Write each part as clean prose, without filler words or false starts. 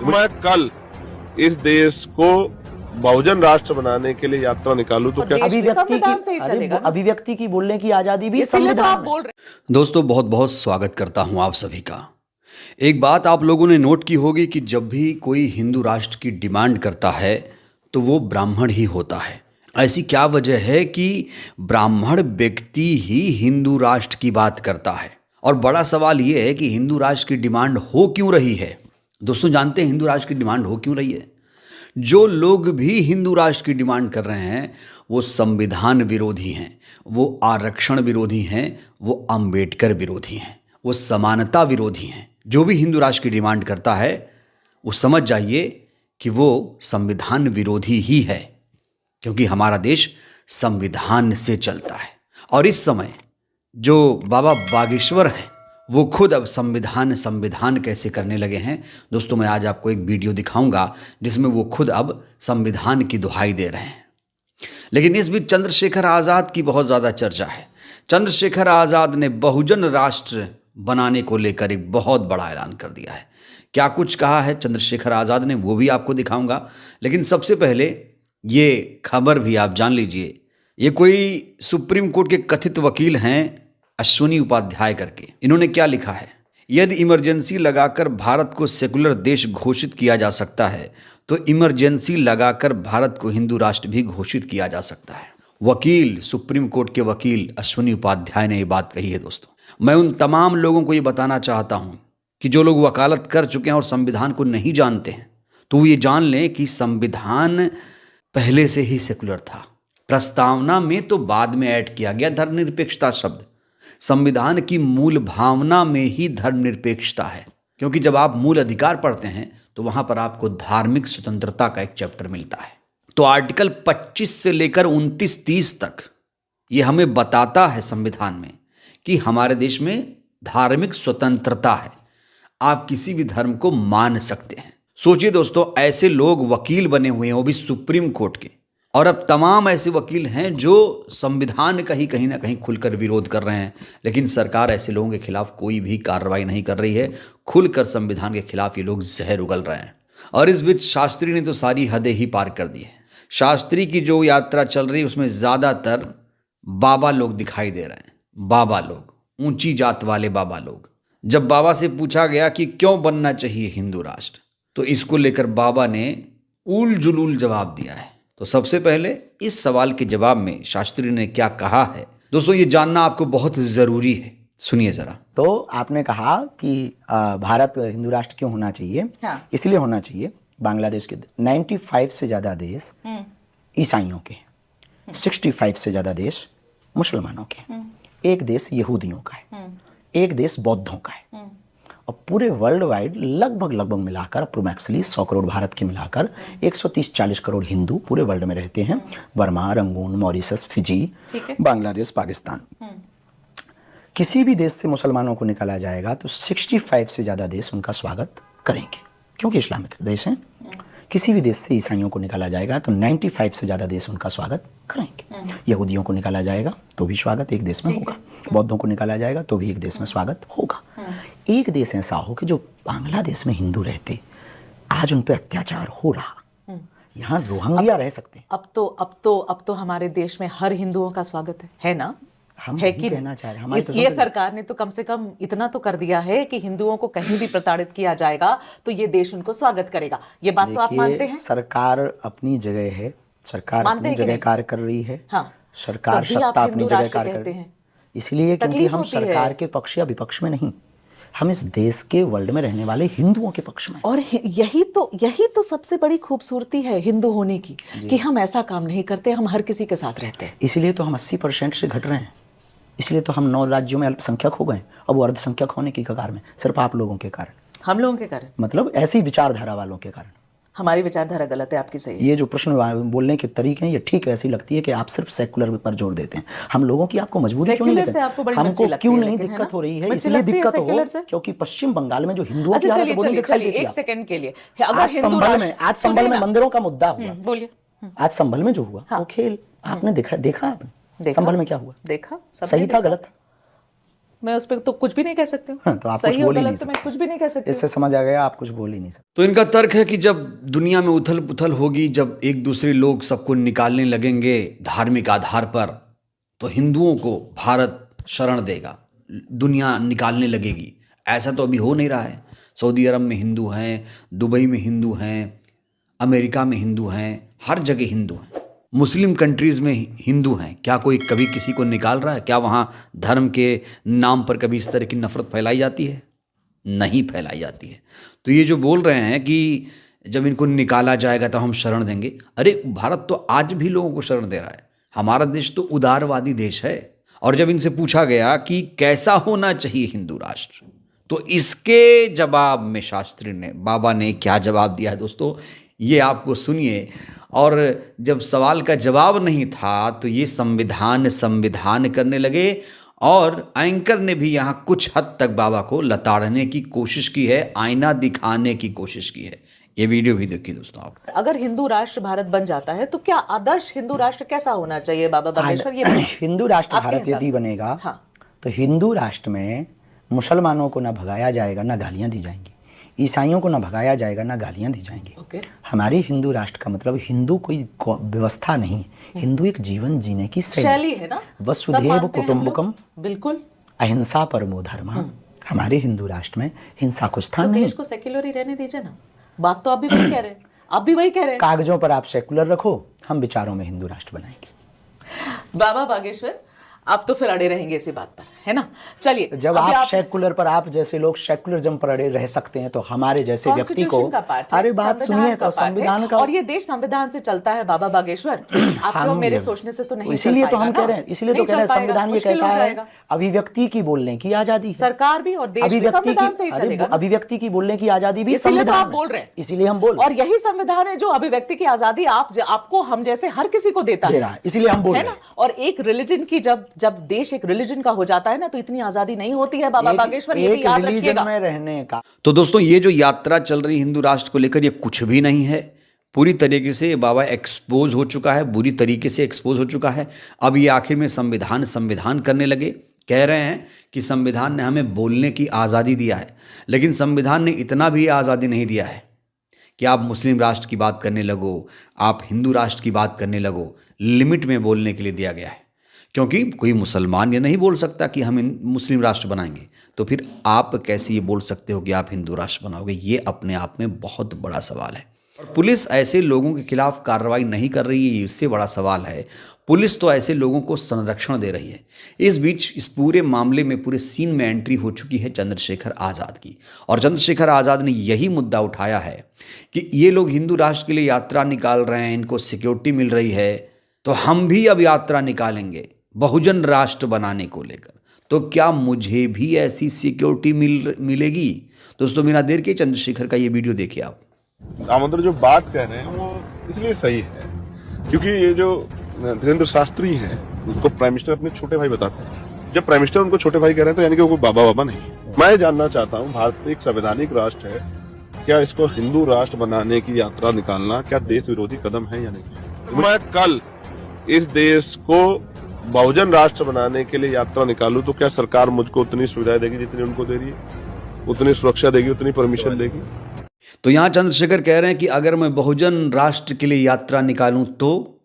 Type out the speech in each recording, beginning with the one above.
मैं कल इस देश को बहुजन राष्ट्र बनाने के लिए यात्रा निकालूं तो क्या अभिव्यक्ति की बोलने की आजादी भी संविधान में। दोस्तों बहुत बहुत स्वागत करता हूं आप सभी का। एक बात आप लोगों ने नोट की होगी कि जब भी कोई हिंदू राष्ट्र की डिमांड करता है तो वो ब्राह्मण ही होता है। ऐसी क्या वजह है कि ब्राह्मण व्यक्ति ही हिंदू राष्ट्र की बात करता है? और बड़ा सवाल ये है कि हिंदू राष्ट्र की डिमांड हो क्यों रही है? दोस्तों जानते हैं हिंदू राष्ट्र की डिमांड हो क्यों रही है? जो लोग भी हिंदू राष्ट्र की डिमांड कर रहे हैं वो संविधान विरोधी हैं, वो आरक्षण विरोधी हैं, वो अंबेडकर विरोधी हैं, वो समानता विरोधी हैं। जो भी हिंदू राष्ट्र की डिमांड करता है वो समझ जाइए कि वो संविधान विरोधी ही है, क्योंकि हमारा देश संविधान से चलता है। और इस समय जो बाबा बागेश्वर हैं वो खुद अब संविधान कैसे करने लगे हैं। दोस्तों मैं आज आपको एक वीडियो दिखाऊंगा जिसमें वो खुद अब संविधान की दुहाई दे रहे हैं। लेकिन इस बीच चंद्रशेखर आज़ाद की बहुत ज़्यादा चर्चा है। चंद्रशेखर आज़ाद ने बहुजन राष्ट्र बनाने को लेकर एक बहुत बड़ा ऐलान कर दिया है। क्या कुछ कहा है चंद्रशेखर आज़ाद ने वो भी आपको दिखाऊंगा। लेकिन सबसे पहले ये खबर भी आप जान लीजिए। ये कोई सुप्रीम कोर्ट के कथित वकील हैं अश्विनी उपाध्याय करके। इन्होंने क्या लिखा है? यदि इमरजेंसी लगाकर भारत को सेकुलर देश घोषित किया जा सकता है तो इमरजेंसी लगाकर भारत को हिंदू राष्ट्र भी घोषित किया जा सकता है। वकील, सुप्रीम कोर्ट के वकील अश्विनी उपाध्याय ने ये बात कही है। दोस्तों मैं उन तमाम लोगों को ये बताना चाहता हूँ कि जो लोग वकालत कर चुके हैं और संविधान को नहीं जानते हैं तो वो ये जान लें कि संविधान पहले से ही सेकुलर था। प्रस्तावना में तो बाद में ऐड किया गया धर्मनिरपेक्षता शब्द। संविधान की मूल भावना में ही धर्मनिरपेक्षता है, क्योंकि जब आप मूल अधिकार पढ़ते हैं तो वहां पर आपको धार्मिक स्वतंत्रता का एक चैप्टर मिलता है। तो आर्टिकल 25 से लेकर 29-30 तक ये हमें बताता है संविधान में कि हमारे देश में धार्मिक स्वतंत्रता है। आप किसी भी धर्म को मान सकते हैं। सोचिए दोस्तों, ऐसे लोग वकील बने हुए हैं, वो भी सुप्रीम कोर्ट के। और अब तमाम ऐसे वकील हैं जो संविधान का ही कहीं ना कहीं खुलकर विरोध कर रहे हैं, लेकिन सरकार ऐसे लोगों के खिलाफ कोई भी कार्रवाई नहीं कर रही है। खुलकर संविधान के खिलाफ ये लोग जहर उगल रहे हैं। और इस बीच शास्त्री ने तो सारी हदें ही पार कर दी है। शास्त्री की जो यात्रा चल रही है उसमें ज़्यादातर बाबा लोग दिखाई दे रहे हैं। बाबा लोग, ऊंची जात वाले बाबा लोग। जब बाबा से पूछा गया कि क्यों बनना चाहिए हिंदू राष्ट्र, तो इसको लेकर बाबा ने उल जुलूल जवाब दिया है। तो सबसे पहले इस सवाल के जवाब में शास्त्री ने क्या कहा है दोस्तों, ये जानना आपको बहुत ज़रूरी है। सुनिए ज़रा। तो आपने कहा कि भारत हिंदू राष्ट्र क्यों होना चाहिए? हाँ। इसलिए होना चाहिए, बांग्लादेश के 95 से ज़्यादा देश ईसाइयों के, 65 से ज़्यादा देश मुसलमानों के, एक देश यहूदियों का है, एक देश बौद्धों का है। और पूरे वर्ल्ड वाइड लगभग मिलाकर अप्रोक्सीमेटली 100 करोड़ भारत के मिलाकर 130-140 करोड़ हिंदू पूरे वर्ल्ड में रहते हैं। Burma, Rangoon, Mauritius, Fiji, Bangladesh, Pakistan. किसी भी देश से मुसलमानों को निकाला जाएगा तो 65 से ज़्यादा देश उनका स्वागत करेंगे, क्योंकि इस्लामिक देश हैं। किसी भी देश से ईसाइयों को निकाला जाएगा तो 95 से ज़्यादा देश उनका स्वागत करेंगे। यहूदियों को निकाला जाएगा तो भी स्वागत एक देश में होगा। बौद्धों को निकाला जाएगा तो भी एक देश में स्वागत होगा। एक देश ऐसा हो कि जो बांग्लादेश में हिंदू रहते, आज उन पर अत्याचार हो रहा, यहाँ रोहिंग्या रह सकते हैं। अब तो हमारे देश में हर हिंदुओं का स्वागत है ना? हम है कि कहना चाह रहे हैं, ये सरकार ने तो कम से कम इतना तो कर दिया है कि हिंदुओं को कहीं भी प्रताड़ित किया जाएगा तो ये देश उनको स्वागत करेगा। ये बात तो आप मानते हैं? सरकार अपनी जगह है, सरकार अपनी जगह कार्य कर रही है। हाँ, सरकार सत्ता अपनी जगह कार्य कर रही है। इसलिए क्योंकि हम सरकार के पक्ष या विपक्ष में नहीं, हम इस देश के, वर्ल्ड में रहने वाले हिंदुओं के पक्ष में। और यही तो सबसे बड़ी खूबसूरती है हिंदू होने की, कि हम ऐसा काम नहीं करते, हम हर किसी के साथ रहते हैं। इसलिए तो हम 80% से घट रहे हैं। इसलिए तो हम 9 राज्यों में अल्पसंख्यक हो गए, अब वो अर्धसंख्यक होने की कगार में, सिर्फ आप लोगों के कारण, हम लोगों के कारण, मतलब ऐसी विचारधारा वालों के कारण। हमारी विचारधारा गलत है, आपकी सही है। ये जो प्रश्न बोलने के तरीके हैं ये ठीक है, ऐसी लगती है कि आप सिर्फ सेकुलर पर जोर देते हैं। हम लोगों की आपको मजबूरी क्यों नहीं लगती? हमको क्यों नहीं दिक्कत हो रही है? इसलिए दिक्कत हो क्योंकि पश्चिम बंगाल में जो हिंदुओं की हालत बोलने एक सेकंड के लिए, आज संभल में मंदिरों का मुद्दा हुआ, बोलिए, आज संभल में जो हुआ वो खेल आपने देखा आपने संभल में क्या हुआ? देखा, सही था गलत था? मैं उस पर तो कुछ भी नहीं कह सकती हूँ। हाँ, तो आप कुछ सही और बोल ही गलत नहीं तो मैं कुछ भी नहीं कह सकती। इससे समझ आ गया आप कुछ बोल ही नहीं सकते। तो इनका तर्क है कि जब दुनिया में उथल पुथल होगी, जब एक दूसरे लोग सबको निकालने लगेंगे धार्मिक आधार पर, तो हिंदुओं को भारत शरण देगा, दुनिया निकालने लगेगी। ऐसा तो अभी हो नहीं रहा है। सऊदी अरब में हिंदू हैं, दुबई में हिंदू हैं, अमेरिका में हिंदू हैं, हर जगह हिंदू हैं, मुस्लिम कंट्रीज़ में हिंदू हैं। क्या कोई कभी किसी को निकाल रहा है? क्या वहाँ धर्म के नाम पर कभी इस तरह की नफरत फैलाई जाती है? नहीं फैलाई जाती है। तो ये जो बोल रहे हैं कि जब इनको निकाला जाएगा तो हम शरण देंगे, अरे भारत तो आज भी लोगों को शरण दे रहा है। हमारा देश तो उदारवादी देश है। और जब इनसे पूछा गया कि कैसा होना चाहिए हिंदू राष्ट्र, तो इसके जवाब में शास्त्री ने, बाबा ने क्या जवाब दिया है दोस्तों, ये आपको सुनिए। और जब सवाल का जवाब नहीं था तो ये संविधान करने लगे। और एंकर ने भी यहाँ कुछ हद तक बाबा को लताड़ने की कोशिश की है, आईना दिखाने की कोशिश की है। ये वीडियो भी देखिए दोस्तों आप। अगर हिंदू राष्ट्र भारत बन जाता है तो क्या आदर्श हिंदू राष्ट्र कैसा होना चाहिए बाबा बागेश्वर? ये हिंदू राष्ट्र आपके भारत हिसाब यदि से। बनेगा हाँ। तो हिंदू राष्ट्र में मुसलमानों को ना भगाया जाएगा ना गालियां दी जाएंगी, ईसाइयों को ना भगाया जाएगा ना गालियां दी जाएंगी। ओके। हमारी हिंदू राष्ट्र का मतलब हिंदू कोई व्यवस्था नहीं, हिंदू एक जीवन जीने की शैली है ना। वसुधैव कुटुंबकम, बिल्कुल, अहिंसा परमो धर्मः। हमारे हिंदू राष्ट्र में हिंसा को स्थान तो नहीं। देश को सेक्युलर ही रहने दीजिए ना। बात तो आप भी वही कह रहे हैं, आप भी वही कह रहे हैं। कागजों पर आप सेकुलर रखो, हम विचारों में हिंदू राष्ट्र बनाएंगे। बाबा बागेश्वर आप तो फिर अड़े रहेंगे इसी बात पर, है ना। चलिए, जब आप सेकुलर पर, आप जैसे लोग सेकुलरिज्म पर अड़े रह सकते हैं, तो हमारे जैसे व्यक्ति को, अरे बात सुनिए, तो संविधान का, और ये देश संविधान से चलता है बाबा बागेश्वर। आपको मेरे सोचने से तो नहीं, इसीलिए तो हम कह रहे हैं, इसीलिए तो कह रहे हैं संविधान ये कहता है अभिव्यक्ति की बोलने की आजादी, सरकार भी और देश भी संविधान से ही चलेगा। अभिव्यक्ति की बोलने की आजादी भी इसीलिए तो आप संविधान बोल रहे हैं, इसीलिए हम बोल, और यही संविधान है जो अभिव्यक्ति की आजादी आपको हम जैसे हर किसी को देता है, इसलिए हम बोल है ना। और एक रिलीजन की जब देश एक रिलीजन का हो जाता है ना, तो इतनी आजादी नहीं होती है बाबा बागेश्वर, ये भी याद रखिएगा। में रहने का। तो दोस्तों ये जो यात्रा चल रही हिंदू राष्ट्र को लेकर, ये कुछ भी नहीं है। पूरी तरीके से बाबा एक्सपोज हो चुका है, बुरी तरीके से एक्सपोज हो चुका है। अब ये आखिर में संविधान करने लगे। कह रहे हैं कि संविधान ने हमें बोलने की आज़ादी दिया है, लेकिन संविधान ने इतना भी आज़ादी नहीं दिया है कि आप मुस्लिम राष्ट्र की बात करने लगो, आप हिंदू राष्ट्र की बात करने लगो। लिमिट में बोलने के लिए दिया गया है, क्योंकि कोई मुसलमान ये नहीं बोल सकता कि हम मुस्लिम राष्ट्र बनाएंगे, तो फिर आप कैसे ये बोल सकते हो कि आप हिंदू राष्ट्र बनाओगे? ये अपने आप में बहुत बड़ा सवाल है। और पुलिस ऐसे लोगों के खिलाफ कार्रवाई नहीं कर रही है, इससे बड़ा सवाल है। पुलिस तो ऐसे लोगों को संरक्षण दे रही है। इस बीच इस पूरे मामले में, पूरे सीन में एंट्री हो चुकी है चंद्रशेखर आज़ाद की, और चंद्रशेखर आज़ाद ने यही मुद्दा उठाया है कि ये लोग हिंदू राष्ट्र के लिए यात्रा निकाल रहे हैं, इनको सिक्योरिटी मिल रही है, तो हम भी अब यात्रा निकालेंगे बहुजन राष्ट्र बनाने को लेकर, तो क्या मुझे भी ऐसी सिक्योरिटी मिलेगी? दोस्तों बिना देर के चंद्रशेखर का ये वीडियो देखिए आप। दामोदर जो बात कह रहे हैं वो इसलिए सही है क्योंकि ये जो धीरेन्द्र शास्त्री हैं उनको प्राइम मिनिस्टर अपने छोटे भाई बताते हैं। जब प्राइम मिनिस्टर उनको छोटे भाई कह रहे हैं तो यानी कि वो कोई बाबा नहीं। मैं जानना चाहता हूँ, भारत एक संवैधानिक राष्ट्र है, क्या इसको हिंदू राष्ट्र बनाने की यात्रा निकालना क्या देश विरोधी कदम है या नहीं? मैं कल इस देश को बहुजन राष्ट्र बनाने के लिए यात्रा निकालूं तो क्या सरकार मुझको उतनी सुविधाएं देगी जितनी उनको दे रही है, उतनी सुरक्षा देगी, उतनी परमिशन देगी? तो यहाँ चंद्रशेखर कह रहे हैं कि अगर मैं बहुजन राष्ट्र के लिए यात्रा निकालूं तो,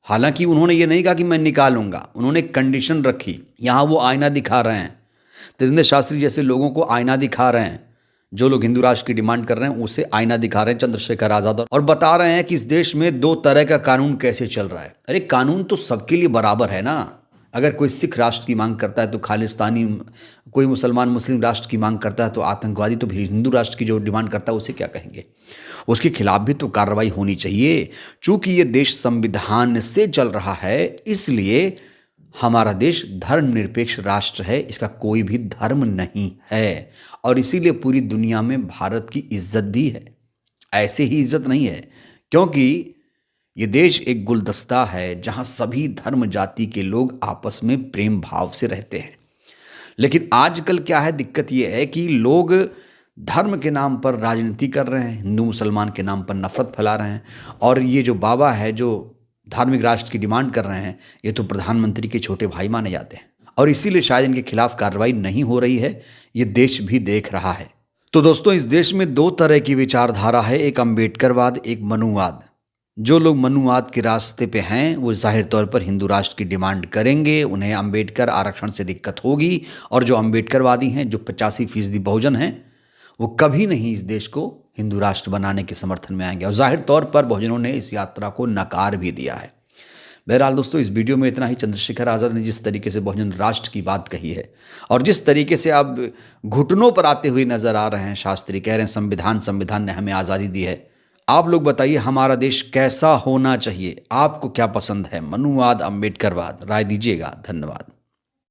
हालांकि उन्होंने ये नहीं कहा कि मैं निकालूंगा, उन्होंने कंडीशन रखी। यहाँ वो आईना दिखा रहे हैं, धीरेन्द्र शास्त्री जैसे लोगों को आईना दिखा रहे हैं, जो लोग हिंदू राष्ट्र की डिमांड कर रहे हैं उसे आईना दिखा रहे हैं चंद्रशेखर आज़ाद, और बता रहे हैं कि इस देश में दो तरह का कानून कैसे चल रहा है। अरे कानून तो सबके लिए बराबर है ना। अगर कोई सिख राष्ट्र की मांग करता है तो खालिस्तानी, कोई मुसलमान मुस्लिम राष्ट्र की मांग करता है तो आतंकवादी, तो फिर हिंदू राष्ट्र की जो डिमांड करता है उसे क्या कहेंगे? उसके खिलाफ भी तो कार्रवाई होनी चाहिए। चूंकि ये देश संविधान से चल रहा है, इसलिए हमारा देश धर्मनिरपेक्ष राष्ट्र है, इसका कोई भी धर्म नहीं है, और इसीलिए पूरी दुनिया में भारत की इज्जत भी है। ऐसे ही इज्जत नहीं है, क्योंकि ये देश एक गुलदस्ता है जहां सभी धर्म जाति के लोग आपस में प्रेम भाव से रहते हैं। लेकिन आजकल क्या है, दिक्कत ये है कि लोग धर्म के नाम पर राजनीति कर रहे हैं, हिंदू मुसलमान के नाम पर नफरत फैला रहे हैं। और ये जो बाबा है जो धार्मिक राष्ट्र की डिमांड कर रहे हैं, ये तो प्रधानमंत्री के छोटे भाई माने जाते हैं। और इसीलिए शायद इनके खिलाफ कार्रवाई नहीं हो रही है, ये देश भी देख रहा है। तो दोस्तों, इस देश में दो तरह की विचारधारा है, एक अम्बेडकरवाद, एक मनुवाद। जो लोग मनुवाद के रास्ते पे हैं वो जाहिर तौर पर हिंदू राष्ट्र की डिमांड करेंगे, उन्हें अम्बेडकर आरक्षण से दिक्कत होगी। और जो अम्बेडकरवादी हैं, जो 85% बहुजन हैं, वो कभी नहीं इस देश को हिंदू राष्ट्र बनाने के समर्थन में आएंगे। और जाहिर तौर पर बहुजनों ने इस यात्रा को नकार भी दिया है। बहरहाल दोस्तों, इस वीडियो में इतना ही। चंद्रशेखर आज़ाद ने जिस तरीके से बहुजन राष्ट्र की बात कही है और जिस तरीके से अब घुटनों पर आते हुए नजर आ रहे हैं, शास्त्री कह रहे हैं संविधान ने हमें आज़ादी दी है। आप लोग बताइए हमारा देश कैसा होना चाहिए? आपको क्या पसंद है, मनुवाद, अम्बेडकरवाद? राय दीजिएगा। धन्यवाद।